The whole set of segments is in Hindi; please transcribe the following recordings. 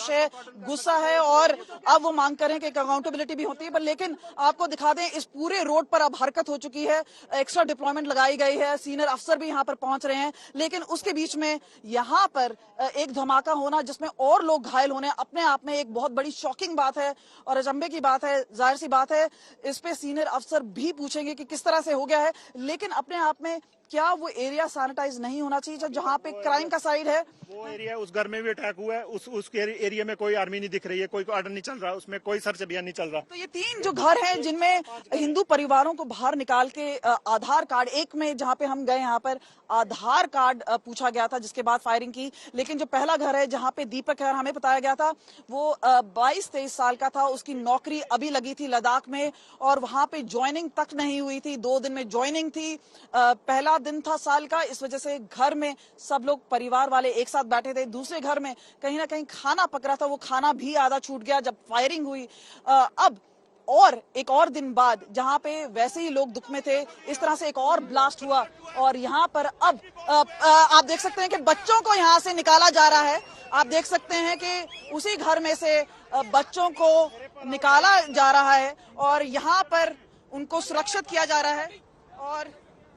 रोष है, गुस्सा है और अब वो मांग करें कि अकाउंटेबिलिटी भी होती है। पर लेकिन आपको दिखा दें, इस पूरे रोड पर अब हरकत हो चुकी है, एक्स्ट्रा डिप्लॉयमेंट लगाई गई है, सीनियर अफसर भी यहाँ पर पहुंच रहे हैं। लेकिन उसके बीच में यहाँ पर एक धमाका होना जिसमें और लोग घायल होने अपने आप में एक बहुत बड़ी शॉकिंग बात है और अचंभे की बात है। जाहिर सी बात है इस पे सीनियर अफसर भी पूछेंगे कि किस तरह से हो गया है। लेकिन अपने आप में क्या वो एरिया सैनिटाइज नहीं होना चाहिए जहां पे क्राइम का साइड है? वो एरिया, उस घर में भी अटैक हुआ है, उस एरिया में कोई आर्मी नहीं दिख रही है, कोई ऑर्डर नहीं चल रहा, उसमें कोई सर्च अभियान नहीं चल रहा। तो ये 3 जो घर हैं जिनमें हिंदू परिवारों को बाहर निकाल के आधार कार्ड, एक में जहां पे हम गए यहाँ पर आधार कार्ड पूछा गया था, जिसके बाद फायरिंग की। लेकिन जो पहला घर है जहां पे दीपक है, हमें बताया गया था वो 22-23 साल का था, उसकी नौकरी अभी लगी थी लद्दाख में और वहां पे ज्वाइनिंग तक नहीं हुई थी, 2 दिन में ज्वाइनिंग थी। पहला दिन था साल का, इस वजह से घर में सब लोग परिवार वाले एक साथ बैठे थे। दूसरे घर में कहीं ना कहीं खाना पक रहा था, वो खाना भी आधा छूट गया जब फायरिंग हुई। अब और एक और दिन बाद जहां पे वैसे ही लोग दुख में थे, इस तरह से एक और ब्लास्ट हुआ और यहाँ पर अब आप देख सकते हैं कि बच्चों को यहाँ से निकाला जा रहा है। आप देख सकते हैं कि उसी घर में से बच्चों को निकाला जा रहा है और यहाँ पर उनको सुरक्षित किया जा रहा है और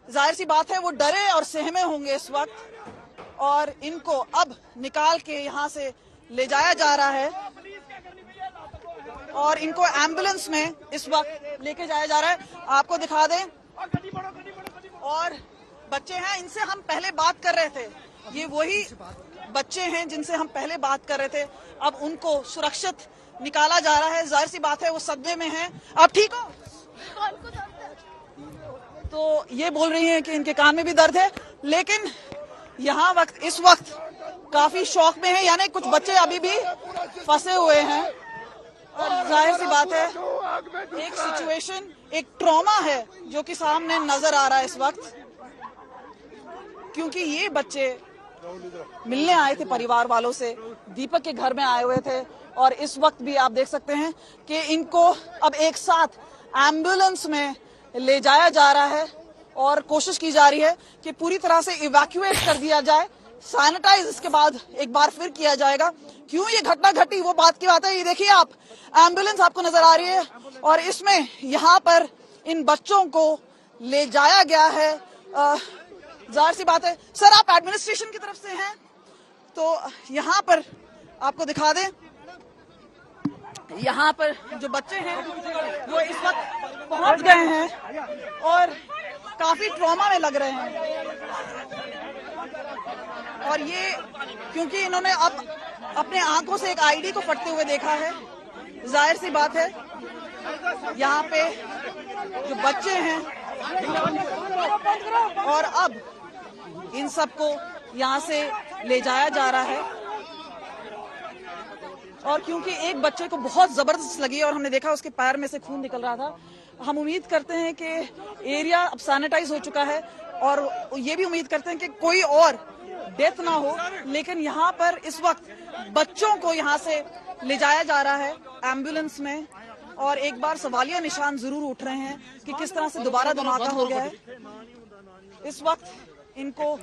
जाहिर सी बात है वो डरे और सहमे होंगे इस वक्त और इनको अब निकाल के यहाँ से ले जाया जा रहा है और इनको एम्बुलेंस में इस वक्त लेके जाया जा रहा है। आपको दिखा दें और बच्चे हैं, इनसे हम पहले बात कर रहे थे, ये वही बच्चे हैं जिनसे हम पहले बात कर रहे थे। अब उनको सुरक्षित निकाला जा रहा है। जाहिर सी बात है वो सदमे में हैं। आप ठीक हो? तो ये बोल रही हैं कि इनके कान में भी दर्द है, लेकिन यहाँ इस वक्त काफी शौक में है, यानी कुछ बच्चे अभी भी फंसे हुए हैं और जाहिर सी बात है एक सिचुएशन, एक ट्रॉमा है जो कि सामने नजर आ रहा है इस वक्त, क्योंकि ये बच्चे मिलने आए थे परिवार वालों से, दीपक के घर में आए हुए थे और इस वक्त भी आप देख सकते हैं कि इनको अब एक साथ एम्बुलेंस में ले जाया जा रहा है और कोशिश की जा रही है कि पूरी तरह से इवैक्यूएट कर दिया जाए, सैनिटाइज इसके बाद एक बार फिर किया जाएगा। क्यों ये घटना घटी वो बात की बात है। ये देखिए आप, एम्बुलेंस आपको नजर आ रही है और इसमें यहाँ पर इन बच्चों को ले जाया गया है। जाहिर सी बात है सर, आप एडमिनिस्ट्रेशन की तरफ से हैं, तो यहाँ पर आपको दिखा दें, यहाँ पर जो बच्चे हैं वो इस वक्त पहुंच गए हैं और काफी ट्रॉमा में लग रहे हैं और ये क्योंकि इन्होंने अब अपने आंखों से एक आईडी को फटते हुए देखा है। जाहिर सी बात है यहाँ पे जो बच्चे हैं और अब इन सबको यहाँ से ले जाया जा रहा है और क्योंकि एक बच्चे को बहुत जबरदस्त लगी और हमने देखा उसके पैर में से खून निकल रहा था, हम उम्मीद करते हैं कि एरिया अब सैनिटाइज हो चुका है और ये भी उम्मीद करते हैं कि कोई और डेथ ना हो। लेकिन यहाँ पर इस वक्त बच्चों को यहाँ से ले जाया जा रहा है एम्बुलेंस में और एक बार सवालिया निशान जरूर उठ रहे हैं कि किस तरह से दोबारा धमाका हो गया है। इस वक्त इनको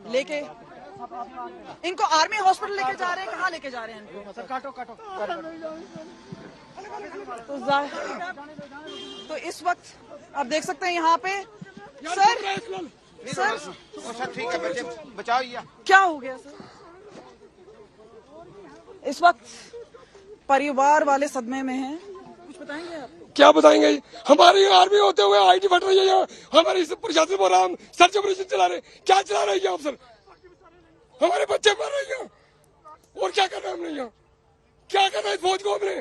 लेके इनको आर्मी हॉस्पिटल लेके जा रहे हैं। कहाँ लेके जा रहे हैं इनको? सर काटो काटो, तो इस वक्त आप देख सकते हैं यहाँ पे सर ठीक है, बच्चे बचाओ। क्या हो गया सर? इस वक्त परिवार वाले सदमे में हैं, कुछ बताएंगे आप? क्या बताएंगे? हमारी आर्मी होते हुए आईटी फट रही है, हमारी प्रशासन बोल रहा हम सर्च ऑपरेशन चला रहे, क्या चला रहे हैं अफसर? हमारे बच्चे मर रहे हैं और क्या कर रहे हैं हमने यहाँ? क्या कर रहे हैं फौज को हमने?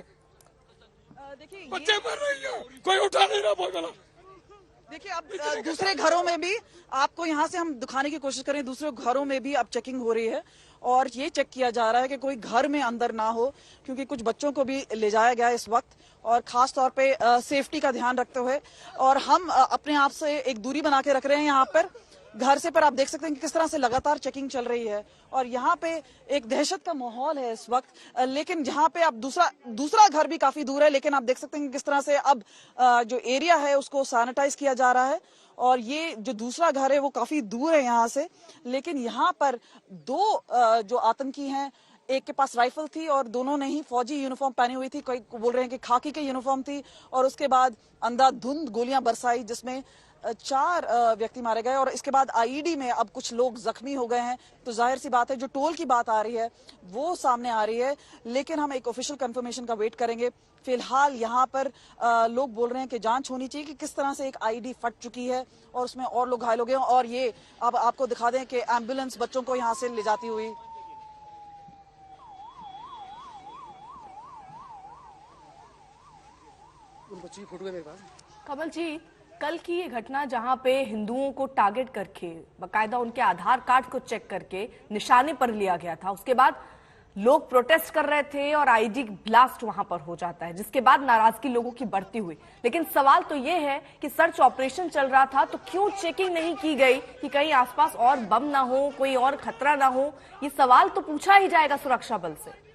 देखिए बच्चे मर रहे हैं, कोई उठा नहीं रहा फौज वाला। देखिए अब दूसरे घरों में भी आपको यहाँ से हम दिखाने की कोशिश करें, दूसरे घरों में भी अब चेकिंग हो रही है और ये चेक किया जा रहा है कि कोई घर में अंदर ना हो, क्योंकि कुछ बच्चों को भी ले जाया गया इस वक्त और खास तौर पे सेफ्टी का ध्यान रखते हुए और हम अपने आप से एक दूरी बना के रख रहे हैं यहाँ पर घर से। पर आप देख सकते हैं कि किस तरह से लगातार चेकिंग चल रही है और यहाँ पे एक दहशत का माहौल है इस वक्त। लेकिन जहाँ पे अब दूसरा घर भी काफी दूर है, लेकिन आप देख सकते हैं कि किस तरह से अब जो एरिया है उसको सैनिटाइज किया जा रहा है और ये जो दूसरा घर है वो काफी दूर है यहाँ से। लेकिन यहाँ पर 2 जो आतंकी हैं, एक के पास राइफल थी और दोनों ने ही फौजी यूनिफॉर्म पहनी हुई थी, कोई बोल रहे हैं कि खाकी की यूनिफॉर्म थी। और उसके बाद अंधाधुंध गोलियां बरसाई जिसमें 4 व्यक्ति मारे गए और इसके बाद आईईडी में अब कुछ लोग जख्मी हो गए हैं। तो जाहिर सी बात है जो टोल की बात आ रही है वो सामने आ रही है, लेकिन हम एक ऑफिशियल कंफर्मेशन का वेट करेंगे। फिलहाल यहाँ पर लोग बोल रहे हैं कि जांच होनी चाहिए कि किस तरह से एक आईईडी फट चुकी है और उसमें और लोग घायल हो गए। और ये अब आपको दिखा दें कि एम्बुलेंस बच्चों को यहाँ से ले जाती हुई बच्ची की फोटो है मेरे पास। कमल जी, कल की ये घटना जहां पे हिंदुओं को टारगेट करके बकायदा उनके आधार कार्ड को चेक करके निशाने पर लिया गया था, उसके बाद लोग प्रोटेस्ट कर रहे थे और आईडी ब्लास्ट वहां पर हो जाता है, जिसके बाद नाराजगी लोगों की बढ़ती हुई। लेकिन सवाल तो ये है कि सर्च ऑपरेशन चल रहा था तो क्यों चेकिंग नहीं की गई कि कहीं आसपास और बम ना हो, कोई और खतरा ना हो? ये सवाल तो पूछा ही जाएगा सुरक्षा बल से।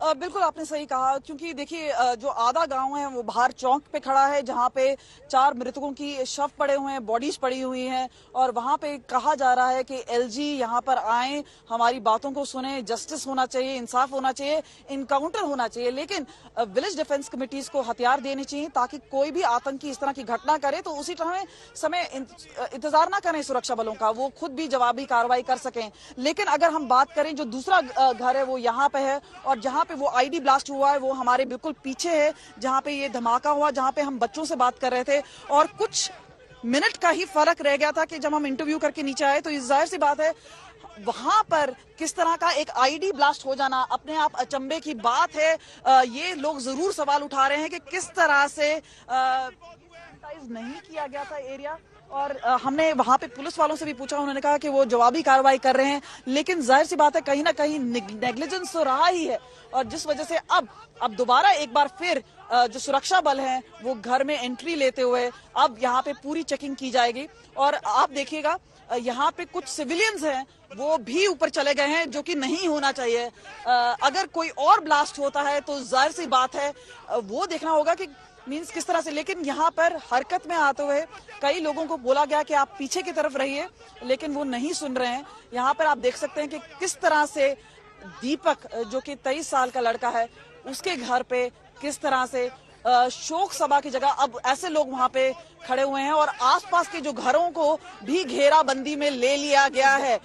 बिल्कुल आपने सही कहा, क्योंकि देखिए जो आधा गांव है वो बाहर चौक पे खड़ा है जहां पे 4 मृतकों की शव पड़े हुए हैं, बॉडीज पड़ी हुई हैं और वहां पे कहा जा रहा है कि एलजी यहां पर आए, हमारी बातों को सुने, जस्टिस होना चाहिए, इंसाफ होना चाहिए, इनकाउंटर होना चाहिए। लेकिन विलेज डिफेंस कमेटीज को हथियार देने चाहिए ताकि कोई भी आतंकी इस तरह की घटना करे तो उसी समय इंतजार ना करें सुरक्षा बलों का, वो खुद भी जवाबी कार्रवाई कर सकें। लेकिन अगर हम बात करें जो दूसरा घर है वो यहाँ पे है और जहां वो आईडी ब्लास्ट हुआ है वो हमारे बिल्कुल पीछे है, जहां पे ये धमाका हुआ, जहां पे हम बच्चों से बात कर रहे थे और कुछ मिनट का ही फर्क रह गया था कि जब हम इंटरव्यू करके नीचे आए तो इस जाहिर सी बात है वहां पर किस तरह का एक आईडी ब्लास्ट हो जाना अपने आप अचंभे की बात है। ये लोग जरूर सवाल उठा रहे हैं कि किस तरह से नहीं किया गया था एरिया। और हमने वहां पे पुलिस वालों से भी पूछा, उन्होंने कहा कि वो जवाबी कार्रवाई कर रहे हैं, लेकिन जाहिर सी बात है कहीं ना कहीं नेग्लिजेंस तो रहा ही है और जिस वजह से अब दोबारा एक बार फिर जो सुरक्षा बल हैं वो घर में एंट्री लेते हुए अब यहाँ पे पूरी चेकिंग की जाएगी। और आप देखिएगा यहाँ पे कुछ सिविलियंस हैं वो भी ऊपर चले गए हैं, जो कि नहीं होना चाहिए। अगर कोई और ब्लास्ट होता है तो जाहिर सी बात है वो देखना होगा कि मींस किस तरह से। लेकिन यहाँ पर हरकत में आते हुए कई लोगों को बोला गया कि आप पीछे की तरफ रहिए, लेकिन वो नहीं सुन रहे हैं। यहाँ पर आप देख सकते हैं कि किस तरह से दीपक जो कि 23 साल का लड़का है उसके घर पे किस तरह से शोक सभा की जगह अब ऐसे लोग वहां पे खड़े हुए हैं और आसपास के जो घरों को भी घेराबंदी में ले लिया गया है।